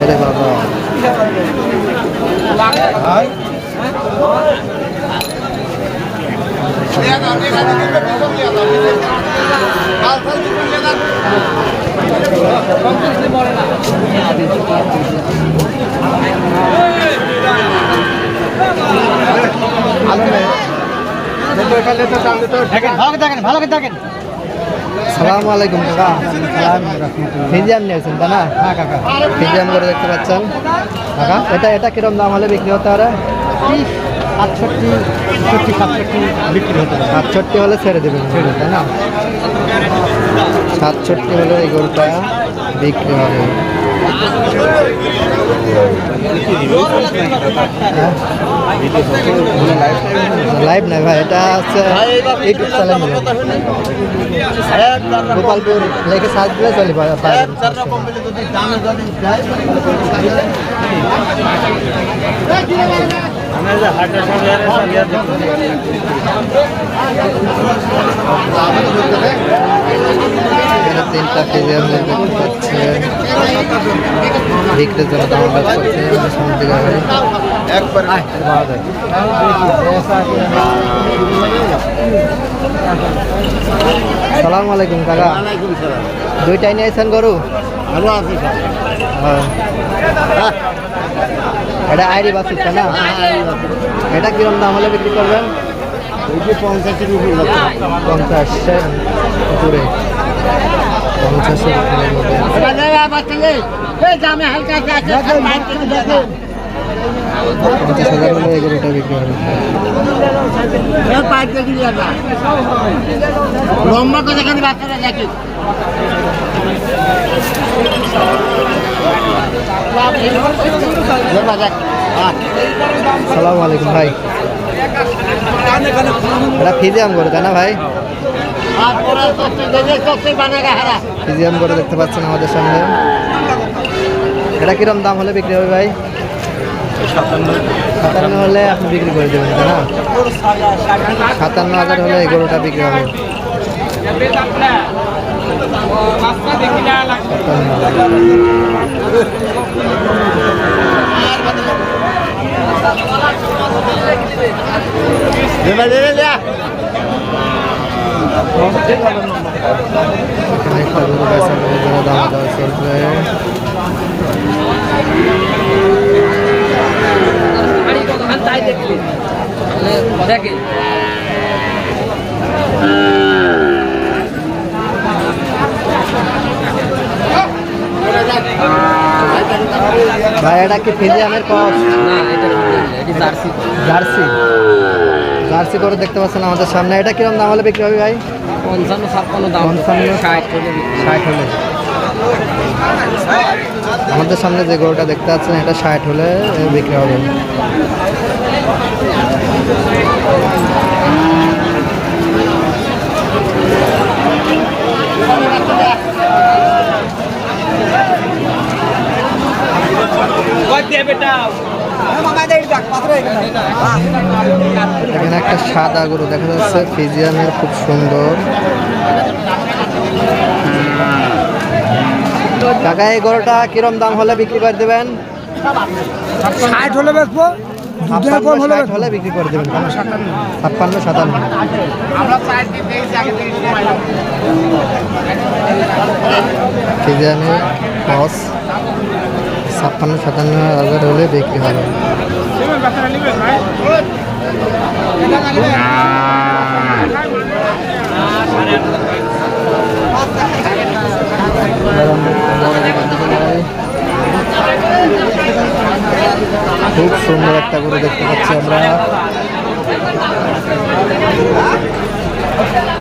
রে বাবা। সালামু আলাইকুম কাকা। ফিজিয়াম নিয়েছেন তা না? হ্যাঁ কাকা, ফিজিয়াম করে দেখতে পাচ্ছেন কাকা। এটা কিরকম দাম হলে বিক্রি হতে পারে? 68, 67 বিক্রি হতে পারে। 67 হলে ছেড়ে দেবেন, তাই না? 67 হলে এই গরুটা বিক্রি হবে। লাইভ না ভাই, এটা হচ্ছে ইউটিউব চ্যানেল গোপালপুর লেখে সার্চ দিলে চলে ভাই। তিনটা ফিজিয়াম দেখতে পাচ্ছেন, বিক্রির জন্য দাম করছে। সালামু আলাইকুম কাকা। দুইটাই নিয়েছেন গরু? এটা আইডি বাসুর না? এটা কিরম দাম হলে বিক্রি করবেন? 50-এর উপরে 50-এর উপরে। 50-এর হলে এই গরুটা বিক্রি হবে। লম্বা করে এখানে বাচ্চারা দেখি। সালামু আলাইকুম ভাই। এটা ফিজিয়াম করে তাই না ভাই? ফিজিয়াম করে দেখতে পাচ্ছেন আমাদের সামনে। এটা কিরম দাম হলে বিক্রি হবে ভাই? 57 হলে আপনি বিক্রি করে দেবেন তাই না? 57,000 হলে এই গরুটা বিক্রি হবে। দাম দেওয়া চলবে। ভাই এটা কি ফিজিয়ামের ক্রস? না, এটা জার্সি। জার্সি, জার্সি করে দেখতে পাচ্ছেন আমাদের সামনে। এটা কিরকম দাম হলে বিক্রি হবে ভাই? 55-56 দাম। 60 হলে। আমাদের সামনে যে গরুটা দেখতে পাচ্ছেন এটা 60 হলে বিক্রি হবে। এখানে একটা সাদা গরু দেখা যাচ্ছে, ফিজিয়ামের, খুব সুন্দর। কাকা এই গরুটা কিরম দাম হলে বিক্রি করে দেবেন? 60 হলে বেচবো, 60 হলে বিক্রি করে দেবেন। 56-57 ফিজিয়ামের ক্রস 56-57,000 হলে বিক্রি হবে। খুব সুন্দর একটা গরু দেখতে পাচ্ছি আমরা।